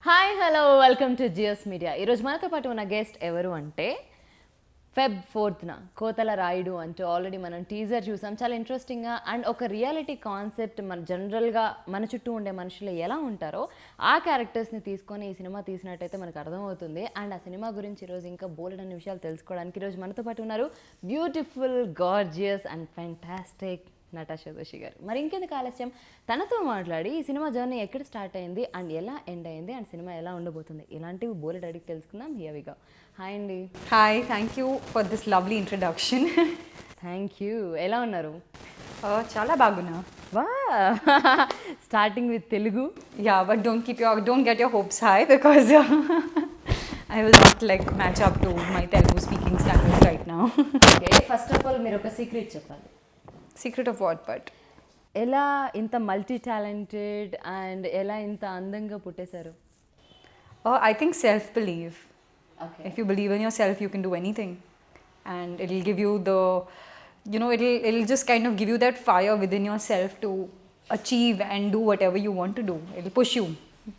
Hi hello welcome to GS media. ఈరోజు మనతో పాటు ఉన్న గెస్ట్ ఎవరు అంటే ఫెబ్ 4న కోతల రాయుడు అంటూ ఆల్రెడీ మనం టీజర్ చూసాం. చాలా ఇంట్రెస్టింగ్గా అండ్ ఒక రియాలిటీ కాన్సెప్ట్ మన జనరల్గా మన చుట్టూ ఉండే మనుషులు ఎలా ఉంటారో ఆ క్యారెక్టర్స్ని తీసుకొని ఈ సినిమా తీసినట్టయితే మనకు అర్థమవుతుంది. అండ్ ఆ సినిమా గురించి ఈరోజు ఇంకా బోలెడన్ని విషయాలు తెలుసుకోవడానికి ఈరోజు మనతో పాటు ఉన్నారు beautiful, gorgeous and fantastic Natasha Doshi garu. మరి ఇంకెందుకు ఆలస్యం, తనతో మాట్లాడి ఈ సినిమా జర్నీ ఎక్కడ స్టార్ట్ అయింది అండ్ ఎలా ఎండ్ అయింది అండ్ సినిమా ఎలా ఉండబోతుంది ఇలాంటివి బోలెడ్ అడిగి తెలుసుకుందాం. Here we go. హాయ్ అండి. Hi, thank you for this lovely introduction. Thank you. ఎలా ఉన్నారు? చాలా బాగున్నా. Wow starting with Telugu. Yeah, but don't get your hopes high because I will not like match up to my Telugu speaking standards right now. Okay, first of all మీరు ఒక secret చెప్పాలి. Secret of what but? ఎలా ఇంత multi talented and ఎలా ఇంత అందంగా పుట్టేశారు? I think self-belief. Okay, If you believe in yourself, you can do anything. And it'll give you the, it'll just kind of give you that fire within yourself to achieve and do whatever you want to do. It'll push you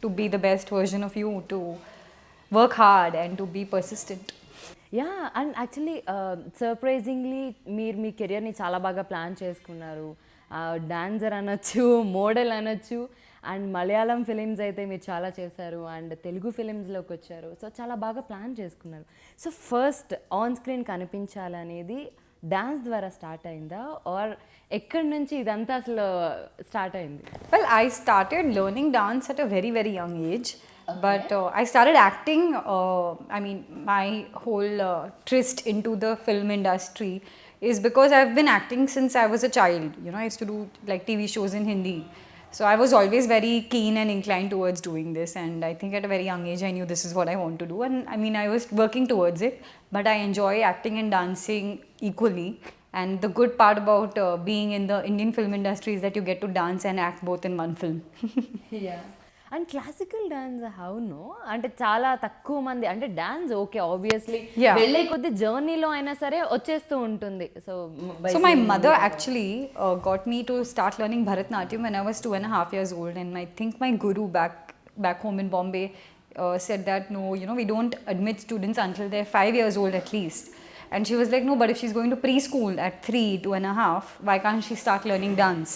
to be the best version of you, to work hard and to be persistent. Yeah, and actually surprisingly మీరు మీ కెరియర్ని చాలా బాగా plan చేసుకున్నారు. Dancer అనొచ్చు, model అనొచ్చు, and Malayalam films అయితే మీరు చాలా చేశారు అండ్ తెలుగు ఫిలిమ్స్లోకి వచ్చారు. సో చాలా బాగా ప్లాన్ చేసుకున్నారు. సో ఫస్ట్ ఆన్ స్క్రీన్ కనిపించాలనేది డాన్స్ ద్వారా స్టార్ట్ అయిందా ఆర్ ఎక్కడి నుంచి ఇదంతా అసలు స్టార్ట్ అయింది? Well, I started learning dance at a very, very young age. Okay. But I started acting. My whole tryst into the film industry is because I've been acting since I was a child. I used to do like TV shows in Hindi. So I was always very keen and inclined towards doing this. And I think at a very young age, I knew this is what I want to do. And I was working towards it. But I enjoy acting and dancing equally. And the good part about being in the Indian film industry is that you get to dance and act both in one film. Yeah, and classical dance హౌను అంటే చాలా తక్కువ మంది అంటే dance okay obviously Yeah. వెళ్ళే కొద్ది జర్నీలో అయినా సరే వచ్చేస్తూ ఉంటుంది. So So my mother actually got me to start learning Bharatnatyam when I was 2.5 years old, and I think my guru back home in Bombay said that no, we don't admit students until they're 5 years old at least. And she was like, no, but if she's going to preschool at 3, 2.5, why can't she start learning dance?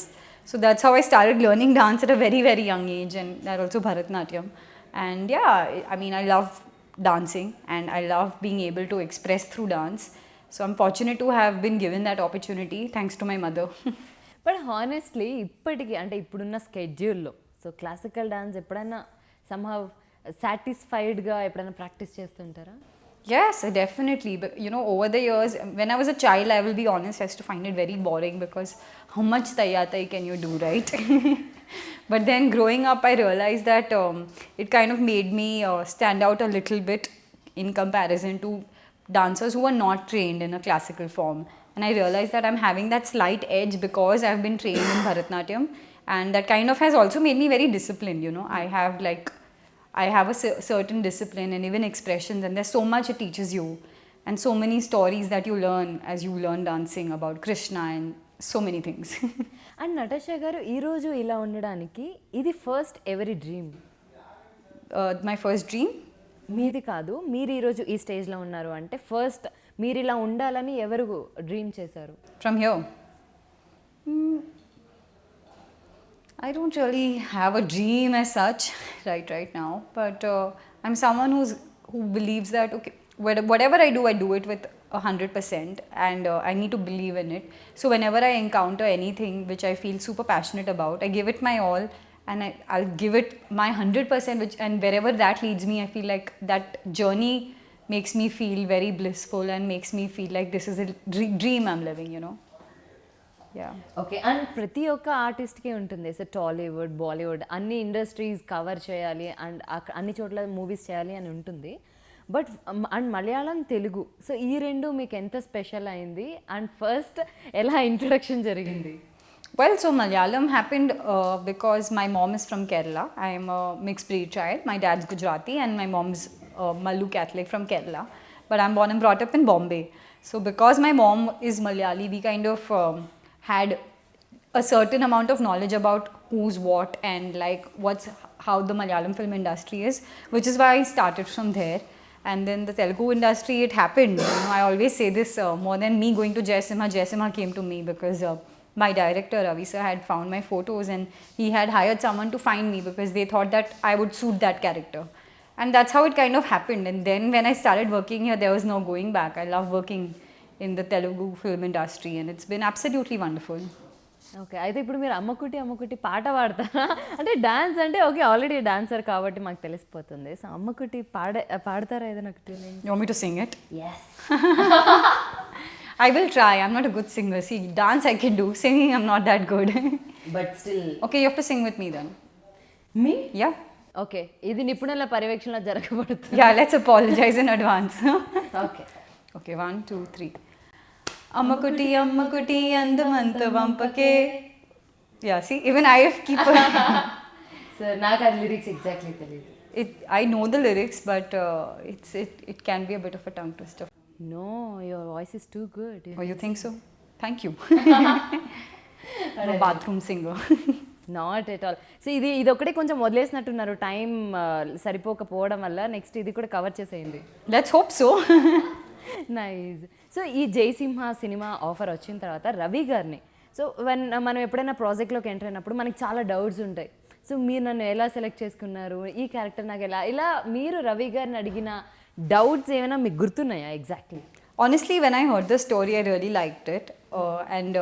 So that's how I started learning dance at a very, very young age, and that also Bharatnatyam. And yeah, I love dancing and I love being able to express through dance. So I'm fortunate to have been given that opportunity thanks to my mother. But honestly ఇప్పటికీ అంటే ఇప్పుడున్న స్కెడ్యూల్లో so classical dance ఎప్పుడైనా somehow సాటిస్ఫైడ్గా ఎప్పుడైనా practice చేస్తుంటారా? Yes, definitely. But over the years, when I was a child, I will be honest, I used to find it very boring because how much tayyatai can you do, right? But then growing up, I realized that it kind of made me stand out a little bit in comparison to dancers who are not trained in a classical form. And I realized that I'm having that slight edge because I've been trained in Bharatnatyam, and that kind of has also made me very disciplined. I have a certain discipline and even expressions, and there's so much it teaches you, and so many stories that you learn as you learn dancing about Krishna and so many things. And Natasha గారు ఈరోజు ఇలా ఉండడానికి ఇది first every dream? My first dream? మీది కాదు, మీరు ఈరోజు ఈ స్టేజ్లో ఉన్నారు అంటే ఫస్ట్ మీరు ఇలా ఉండాలని ఎవరు డ్రీమ్ చేశారు? From here? I don't really have a dream as such right now, but I'm someone who believes that okay, whatever I do it with 100%, and I need to believe in it. So whenever I encounter anything which I feel super passionate about, I give it my all, and I'll give it my 100%. And wherever that leads me, I feel like that journey makes me feel very blissful and makes me feel like this is a dream I'm living. Yeah. Okay, and ప్రతి ఒక్క ఆర్టిస్ట్కి ఉంటుంది so Tollywood, Bollywood అన్ని industries cover చేయాలి and అన్ని చోట్ల movies చేయాలి అని ఉంటుంది. But and Malayalam, Telugu so ఈ రెండు మీకు ఎంత స్పెషల్ అయింది అండ్ ఫస్ట్ ఎలా ఇంట్రొడక్షన్ జరిగింది? Well, so Malayalam happened because my mom is from Kerala. I am a mixed breed child. My dad's Gujarati and my mom's Mallu Catholic from Kerala. But I'm born and brought up in Bombay. So because my mom is Malayali, we kind of had a certain amount of knowledge about who's what and like how the Malayalam film industry is, which is why I started from there. And then the Telugu industry, it happened. You know, I always say this, more than me going to Jai Simha came to me because my director Ravi sir had found my photos and he had hired someone to find me because they thought that I would suit that character. And that's how it kind of happened. And then when I started working here, there was no going back. I love working in the Telugu film industry and it's been absolutely wonderful. Okay, అయితే ఇప్పుడు మీరు అమ్మకుటి అమ్మకుటి పాట పాడతారా? అంటే dance అంటే okay, already dancer కాబట్టి మాకు తెలిసిపోతుంది. సో అమ్మకుటి పాడతారా ఏదైనా ఒకటి? You want me to sing it? Yes. I will try. I'm not a good singer. See, dance I can do. Singing, I'm not that good. But still. Okay, you have to sing with me then. Me? Yeah. Okay, ఇది నిపుణుల పర్యవేక్షణలో జరగబడుతుంది. Yeah, let's apologize in advance. Okay. Okay, 1, 2, 3. అమ్మకుటి అమ్మకుటి అందమంత వంపకే. Yeah, see, even I keep. So నాకు అది lyrics exactly తెలియదు. I know the lyrics, but it can be a bit of a tongue twister. No, your voice is too good. Oh, you think so? Thank you. I'm a bathroom singer. Not at all. So ఇది ఒకటే కొంచెం వదిలేసినట్టున్నారు time సరిపోకపోవడం వల్ల. Next ఇది కూడా cover చేసేయండి. Let's hope so. Nice. So ఈ Jayasimha cinema offer వచ్చిన తర్వాత రవి గారిని, సో మనం ఎప్పుడైనా ప్రాజెక్ట్లోకి ఎంటర్ అయినప్పుడు మనకి చాలా డౌట్స్ ఉంటాయి. సో మీరు నన్ను ఎలా సెలెక్ట్ చేసుకున్నారు, ఈ క్యారెక్టర్ నాకు ఇలా మీరు రవి గారిని అడిగిన డౌట్స్ ఏమైనా మీకు గుర్తున్నాయా exactly? Honestly, when I heard the story, I really liked it, and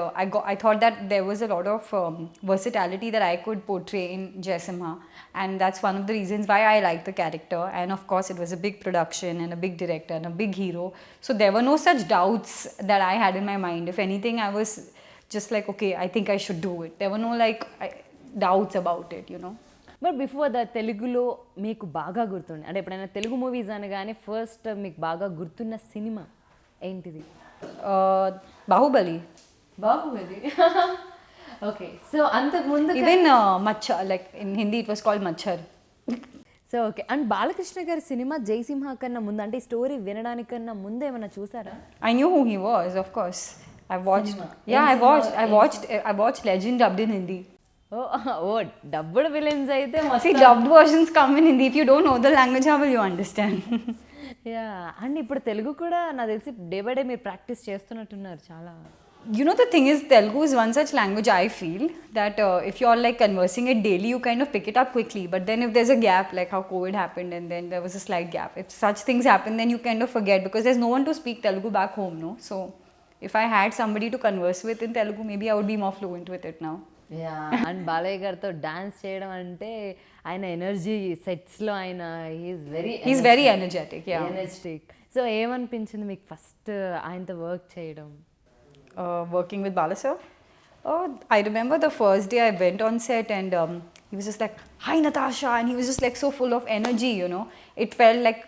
I thought that there was a lot of versatility that I could portray in Jaisimha, and that's one of the reasons why I liked the character. And of course, it was a big production and a big director and a big hero, so there were no such doubts that I had in my mind. If anything, I was just like, okay, I think I should do it. There were no doubts about it, you know. But before the తెలుగులో మీకు బాగా గుర్తుండే, అంటే ఎప్పుడైనా Telugu movies అనగానే first మీకు బాగా గుర్తున్న సినిమా ఏంటిది? Bahubali. ఓకే, సో అంతకుముందు Even Machhar, like in Hindi it was called Machhar. So okay. And Balakrishna గారి సినిమా జయసింహ కన్నా ముందు, అంటే స్టోరీ వినడానికన్నా ముందు ఏమైనా చూసారా? I knew who he was, of course. I watched. Cinema. Yeah, Cinema. I watched Legend dubbed in Hindi. Oh dubbed films అయితే See, dubbed versions come in Hindi. If you don't know the language, how will you understand? Yeah. And ఇప్పుడు తెలుగు కూడా నాకు తెలిసి day by day మీరు practice చేస్తున్నట్టున్నారు చాలా. You know, the thing is, Telugu is one such language I feel that if you're like conversing it daily, you kind of pick it up quickly. But then if there's a gap, like how COVID happened and then there was a slight gap, if such things happen, then you kind of forget because there's no one to speak Telugu back home, no? So if I had somebody to converse with in Telugu, maybe I would be more fluent with it now. Yeah. And Balayya గారితో dance చేయడం అంటే ఆయన energy సెట్స్లో ఆయన He's very energetic, yeah. Energetic. So ఏమనిపించింది మీకు first ఆయనతో work చేయడం? Working with Bala sir. Oh, I remember the first day I went on set and he was just like, "Hi Natasha," and he was just like so full of energy, you know. It felt like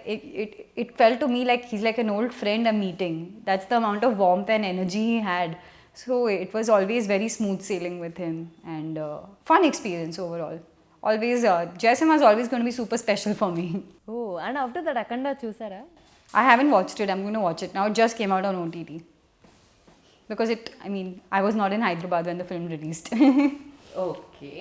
it felt to me like he's like an old friend I'm meeting. That's the amount of warmth and energy he had. So it was always very smooth sailing with him and fun experience overall. Always, Jaisimha is always going to be super special for me. Oh, and after that Akhanda చూసారా? I haven't watched it. I'm going to watch it now. It just came out on OTT. Because I was not in Hyderabad when the film released. Okay.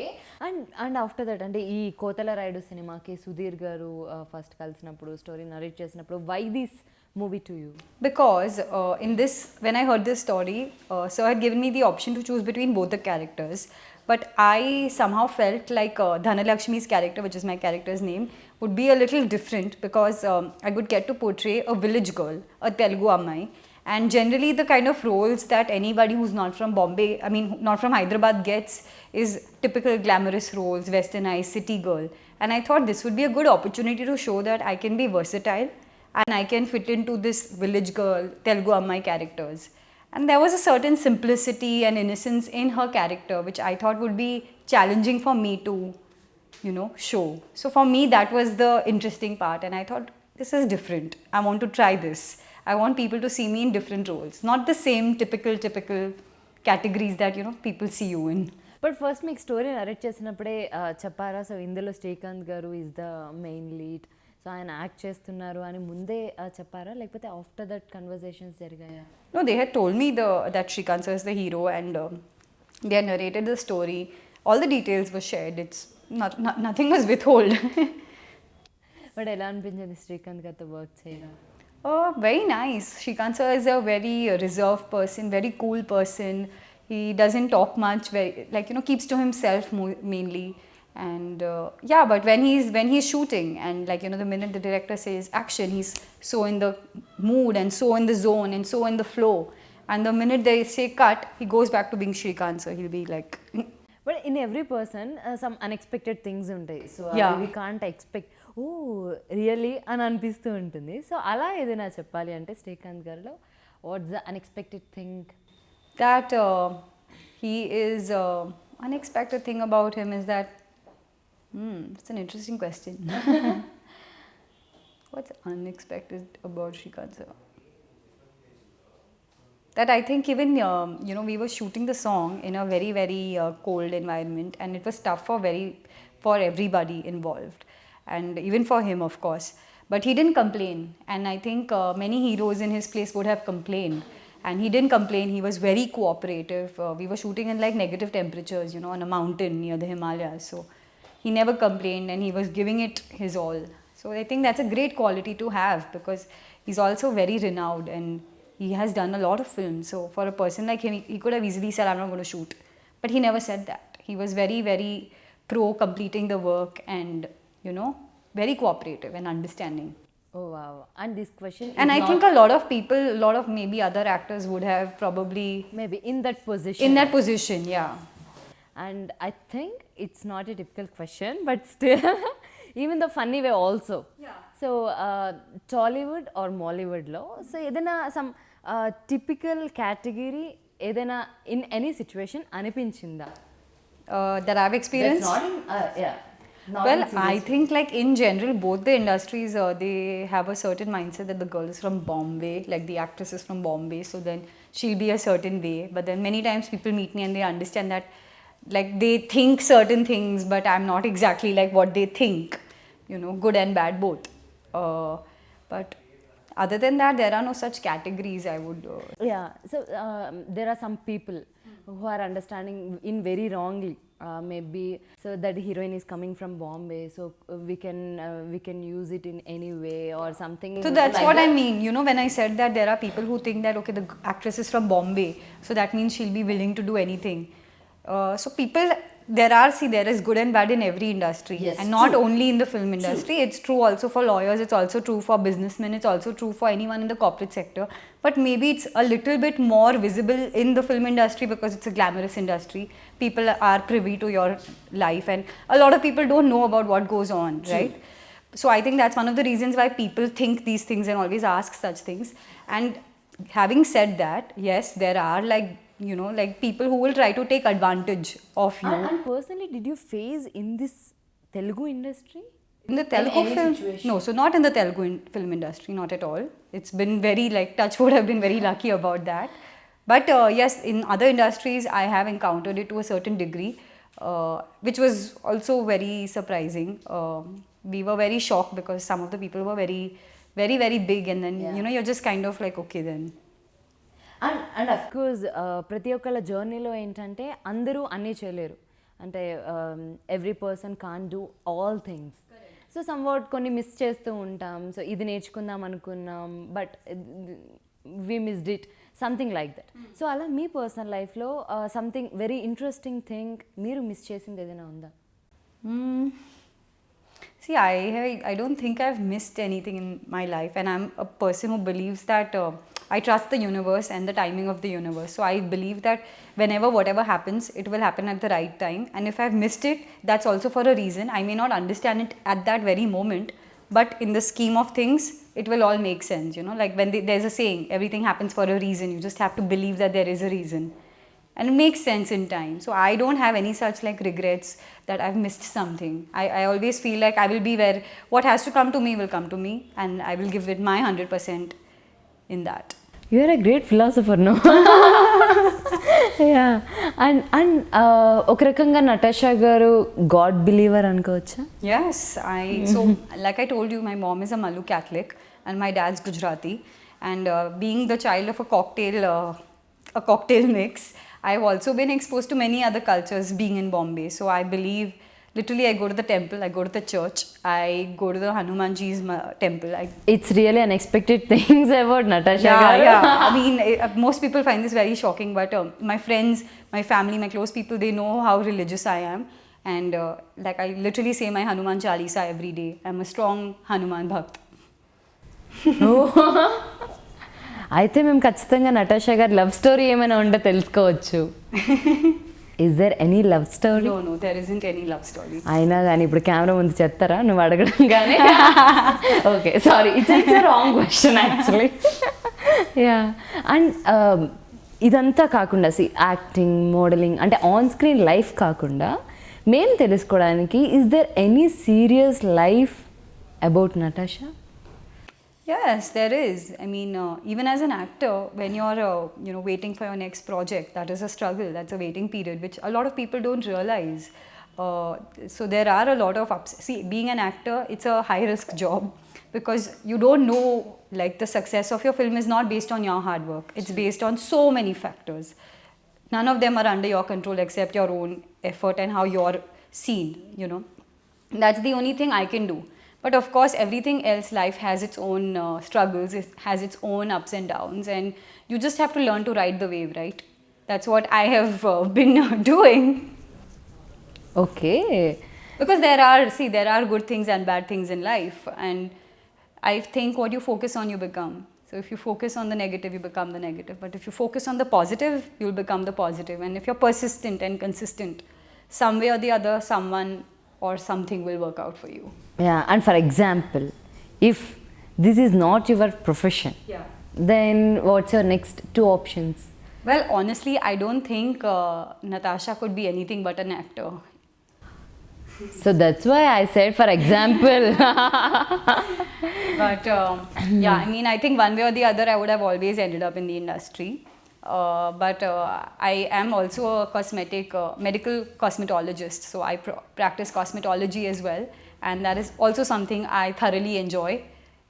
And after that, అంటే ఈ కోతల రాయుడు సినిమాకి సుధీర్ గారు first కలిసినప్పుడు story narrate చేసినప్పుడు why this movie to you? Because when I heard this story, sir had given me the option to choose between both the characters. But I somehow felt like Dhanalakshmi's character, which is my character's name, would be a little different because I would get to portray a village girl, a Telugu Ammai. And generally the kind of roles that anybody who's not from Bombay, not from Hyderabad gets is typical glamorous roles, westernized city girl. And I thought this would be a good opportunity to show that I can be versatile and I can fit into this village girl, Telugu Ammai characters. And there was a certain simplicity and innocence in her character, which I thought would be challenging for me to, show. So for me, that was the interesting part. And I thought, this is different. I want to try this. I want people to see me in different roles. Not the same typical categories that, people see you in. But first మీకు story narrate చేసినప్పుడే చెప్పారా? So ఇందులో శ్రీకాంత్ గారు is the main lead, so ఆయన act చేస్తున్నారు అని ముందే చెప్పారా, లేకపోతే ఆఫ్టర్ దట్ కన్వర్జేషన్స్ జరిగాయా? No, they had told me that Shrikant sir is the hero and they had narrated the story. All the details were shared. nothing was withheld. But ఎలా అనిపించింది శ్రీకాంత్ గారితో వర్క్ చేయడం? Oh, very nice. Shrikant sir is a very reserved person, very cool person. He doesn't talk much, very, like, you know, keeps to himself mainly. And yeah, but when he's shooting and, like, you know, the minute the director says action, he's so in the mood and so in the zone and so in the flow. And the minute they say cut, he goes back to being Shrikant. So he'll be like, but in every person some unexpected things ఉంటాయి. So Yeah. We can't expect oh really అని అనిపిస్తూ ఉంటుంది. So అలా ఏదైనా చెప్పాలి అంటే శ్రీకాంత్ గారిలో what's the unexpected thing? that he is unexpected thing about him is that it's an interesting question. What's unexpected about Shrikant sir? That I think even you know, we were shooting the song in a very very cold environment, and it was tough for everybody involved, and even for him, of course. But he didn't complain, and I think many heroes in his place would have complained, and he didn't complain. He was very cooperative. We were shooting in like negative temperatures, you know, on a mountain near the Himalayas, so he never complained, and he was giving it his all. So I think that's a great quality to have, because he's also very renowned and he has done a lot of films. So for a person like him, he could have easily said, I'm not going to shoot. But he never said that. He was very, very pro completing the work and, you know, very cooperative and understanding. Oh wow. And this question And I think a lot of people, a lot of maybe other actors would have probably maybe in that position. in that position, yeah. And I think it's not a difficult question, but still, even the funny way also. Yeah. So, Tollywood or Mollywood lo, so ఏదైనా some typical category ఏదైనా in any situation అనిపించిందా? That I've experienced. That's not in, yeah. Not Well, in serious I think like in general, both the industries, they have a certain mindset that the girl is from Bombay, like the actress is from Bombay, so then she'll be a certain way. But then many times people meet me and they understand that, like, they think certain things, but I'm not exactly like what they think, you know, good and bad both. But other than that, there are no such categories, I would. Yeah, so there are some people who are understanding in very wrongly. Maybe so that heroine is coming from Bombay, so we can use it in any way or something. So that's like what that. I mean. You know, when I said that there are people who think that, okay, the actress is from Bombay, so that means she'll be willing to do anything. So people, there is good and bad in every industry. Yes, And not true. only in the film industry. It's true also for lawyers, it's also true for businessmen, it's also true for anyone in the corporate sector. But maybe it's a little bit more visible in the film industry because it's a glamorous industry. People are privy to your life, and a lot of people don't know about what goes on, right? So I think that's one of the reasons why people think these things and always ask such things. And having said that, yes, there are, like, you know, like people who will try to take advantage of you. And personally, did you face in this Telugu industry? In the Telugu any film, situation? no, so not in the Telugu film industry, not at all. It's been very, like, touch wood, I've been very lucky about that. But yes, in other industries, I have encountered it to a certain degree, which was also very surprising. We were very shocked because some of the people were very, very, very big, and then, Yeah. you know, you're just kind of like, okay then. And of course ప్రతి ఒక్కళ్ళ జర్నీలో ఏంటంటే అందరూ అన్నీ చేయలేరు. అంటే every person can do all things. So somewhat కొన్ని miss చేస్తూ ఉంటాం. సో ఇది నేర్చుకుందాం అనుకున్నాం, but we missed it, something like that. So అలా మీ పర్సనల్ లైఫ్లో సంథింగ్ వెరీ ఇంట్రెస్టింగ్ థింగ్ మీరు మిస్ చేసింది ఏదైనా ఉందా? See, I don't think I've missed anything in my life, and I'm a person who believes that I trust the universe and the timing of the universe. So I believe that whenever whatever happens, it will happen at the right time. And if I've missed it, that's also for a reason. I may not understand it at that very moment, but in the scheme of things, it will all make sense. You know, like when there's a saying, everything happens for a reason. You just have to believe that there is a reason. And it makes sense in time. So I don't have any such like regrets that I've missed something. I always feel like I will be where what has to come to me will come to me, and I will give it my 100% in that. You are a great philosopher, no? Yeah. And ఒక రకంగా Natasha గారు God believer అనుకోవచ్చా? Yes, so like I told you, my mom is a Malu Catholic and my dad's Gujarati, and being the child of a cocktail mix, I've also been exposed to many other cultures being in Bombay. So I believe Literally, I go to the temple, I go to the church, I go to the Hanumanji's temple. It's really unexpected things about Natasha Yeah, garu. yeah. I mean, most people find this very shocking, but my friends, my family, my close people, they know how religious I am. And like I literally say my Hanuman Chalisa every day. I'm a strong Hanuman Bhakt. అయితే మేము ఖచ్చితంగా Natasha గారి love story ఏమైనా ఉంటే తెలుసుకోవచ్చు. Is there any love story? No, no, there isn't any love story. అయినా కానీ ఇప్పుడు కెమెరా ముందు చెప్తారా నువ్వు అడగడం కానీ? Okay, sorry, it's wrong question actually. Yeah, and ఇదంతా కాకుండా యాక్టింగ్, మోడలింగ్ అంటే ఆన్ స్క్రీన్ లైఫ్ కాకుండా మేము తెలుసుకోవడానికి is there any serious life about Natasha? Yes, there is. I mean, even as an actor, when you're waiting for your next project, that is a struggle. That's a waiting period, which a lot of people don't realize. So there are a lot of ups. See, being an actor, it's a high risk job because you don't know, like, the success of your film is not based on your hard work. It's based on so many factors. None of them are under your control except your own effort and how you're seen. That's the only thing I can do. But of course, everything else, life has its own struggles, it has its own ups and downs, and you just have to learn to ride the wave, right? That's what I have been doing. Okay. Because there are good things and bad things in life, and I think what you focus on, you become. So if you focus on the negative, you become the negative. But if you focus on the positive, you'll become the positive. And if you're persistent and consistent, some way or the other, someone or something will work out for you. Yeah, and for example, if this is not your profession, Yeah. then what's your next two options? Well, honestly, I don't think Natasha could be anything but an actor. So that's why I said, for example. But yeah, I mean, I think one way or the other, I would have always ended up in the industry. But I am also a medical cosmetologist, so I practice cosmetology as well, and that is also something I thoroughly enjoy.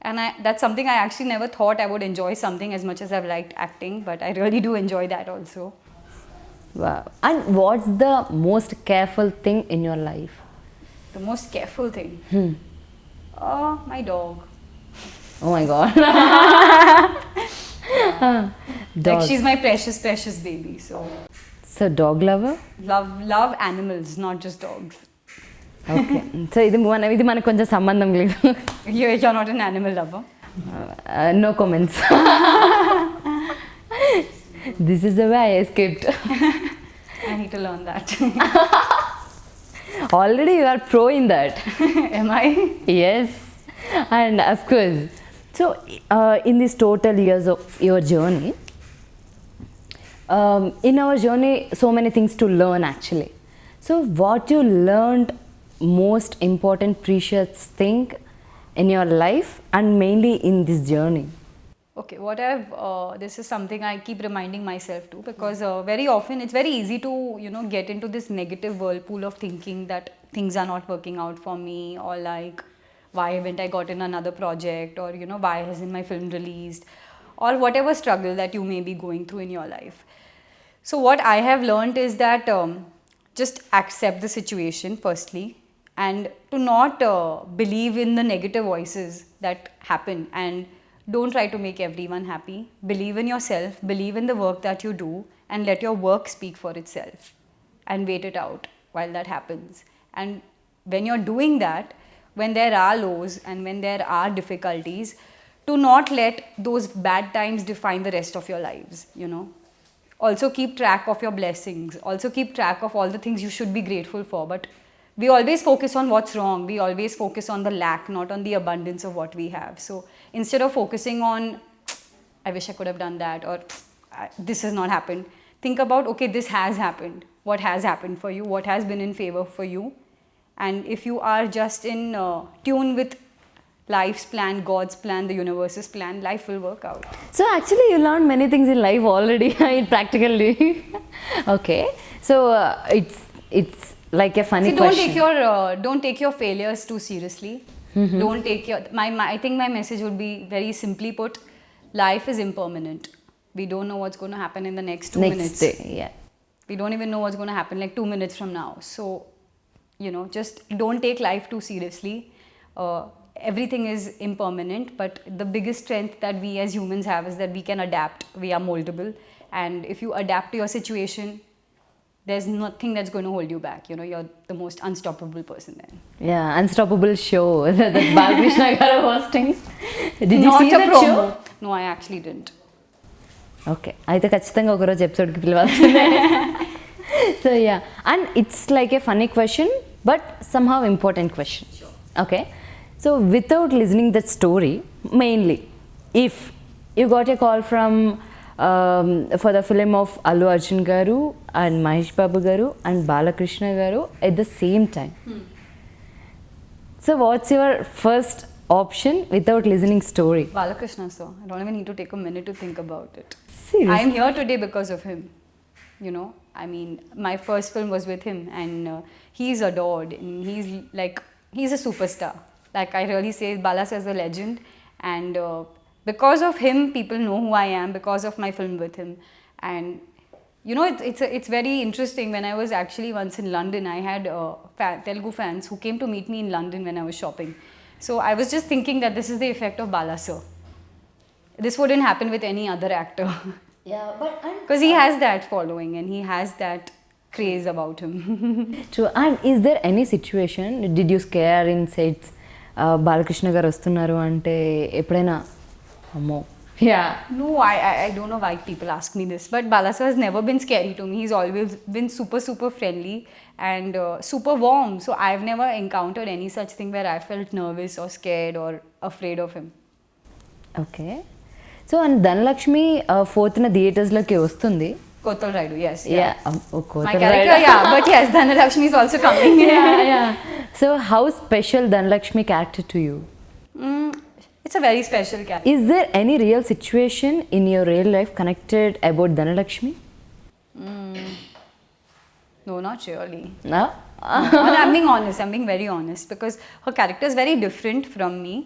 And that's something I actually never thought I would enjoy something as much as I've liked acting, but I really do enjoy that also. Wow. And what's the most careful thing in your life? The most careful thing? My dog. Oh my God. Dog. Like, she's my precious, precious baby, so. So dog lover? Love animals, not just dogs. Okay. So ఇది మనకు కొంచెం సంబంధం లేదు. You're not an animal lover? No comments. This is the way I escaped. I need to learn that. Already you are pro in that. Am I? Yes. And of course, so in this total years of your journey, in our journey, so many things to learn actually. So what you learned most important, precious thing in your life and mainly in this journey? Okay, this is something I keep reminding myself to, because very often it's very easy to, get into this negative whirlpool of thinking that things are not working out for me, or like, why haven't I gotten another project, or, why hasn't my film released, or whatever struggle that you may be going through in your life. So what I have learned is that just accept the situation firstly, and to not believe in the negative voices that happen, and don't try to make everyone happy. Believe in yourself, believe in the work that you do, and let your work speak for itself, and wait it out while that happens. And when you're doing that, when there are lows and when there are difficulties, to not let those bad times define the rest of your lives. Also keep track of your blessings, also keep track of all the things you should be grateful for. But we always focus on what's wrong, we always focus on the lack, not on the abundance of what we have. So instead of focusing on, I wish I could have done that, or this has not happened, think about, okay, this has happened, what has happened for you, what has been in favor for you. And if you are just in tune with life's plan, God's plan, the universe's plan, life will work out. So actually you learned many things in life already, practically. Okay, so it's like a funny question. Don't take your failures too seriously. Don't take I think my message would be very simply put: life is impermanent. We don't know what's going to happen in the next 2 minutes. Day, yeah. We don't even know what's going to happen like 2 minutes from now. So you know, just don't take life too seriously. Everything is impermanent, but the biggest strength that we as humans have is that we can adapt. We are moldable, and if you adapt to your situation, there's nothing that's going to hold you back. You know, you're the most unstoppable person then. Yeah, Unstoppable show that Balakrishna garu hosting. Did you Not see a that promo. show? No, I actually didn't. Okay అయితే ఖచ్చితంగా ఒకరోజు ఎపిసోడ్కి పిలవాల్సిందే. So yeah, and it's like a funny question but somehow important question. Okay, so without listening that story, mainly if you got a call from for the film of Allu Arjun garu and Mahesh Babu garu and Balakrishna garu at the same time, so what's your first option without listening story? Balakrishna, sir. I don't even need to take a minute to think about it. Seriously? I'm here today because of him. You know, I mean, my first film was with him, and he's adored. And he's a superstar. Like, I really say, Bala is a legend. And because of him, people know who I am, because of my film with him. And you know, it's very interesting. When I was actually once in London, I had Telugu fans who came to meet me in London when I was shopping. So I was just thinking that this is the effect of Bala sir. This wouldn't happen with any other actor. Yeah, but Because he has that following and he has that craze about him. true. And is there any situation, did you scare in sets, Balakrishna గారు వస్తున్నారు అంటే ఎప్పుడైనా అమ్మో? Yeah. No, I don't know why people ask me this, but Bala sir has never been scary to me. He's always been super friendly and super warm. So I've never encountered any such thing where I felt nervous or scared or afraid of him. Okay, so and Dhanalakshmi 4th థియేటర్స్లోకి వస్తుంది. Kotal Raidu, yes. Yeah. My character, yeah, but yes, Dhanalakshmi is also coming. Yeah. So how special Dhanalakshmi character to you? It's a very special character. Is there any real situation in your real life connected about Dhanalakshmi? No, not really. No? I'm being honest. I'm being very honest because her character is very different from me.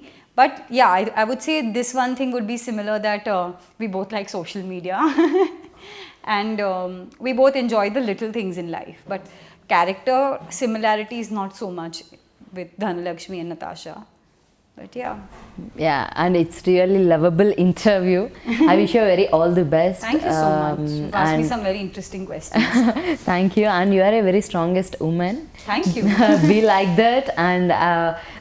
But yeah, I would say this one thing would be similar that we both like social media and we both enjoy the little things in life. But character similarity is not so much with Dhanalakshmi and Natasha. But yeah. Yeah, and it's really lovable interview. I wish you very all the best. Thank you so much. You asked me some very interesting questions. Thank you, and you are a very strongest woman. Thank you. Be like that, and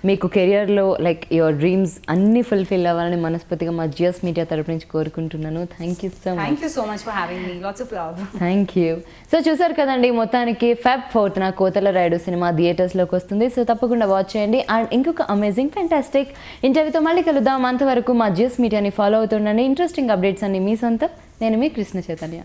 మీకు కెరియర్లో like your dreams అన్నీ fulfil అవ్వాలని మనస్ఫూర్తిగా మా GS media తరపు నుంచి కోరుకుంటున్నాను. Thank you so much. Thank you so much for having me. Lots of love. Thank you. So చూసారు కదండి, మొత్తానికి Feb 4th కోతల రాయుడు సినిమా థియేటర్స్లోకి వస్తుంది. సో తప్పకుండా వాచ్ చేయండి. అండ్ ఇంకొక అమేజింగ్ ఫ్యాంటాస్టిక్ ఇంటర్వ్యూతో మళ్ళీ కలుద్దాం. అంతవరకు మా జిఎస్ మీడియాని ఫాలో అవుతుండండి. ఇంట్రెస్టింగ్ అప్డేట్స్ అన్ని మీ సొంతం. నేను మీ కృష్ణ చైతన్య.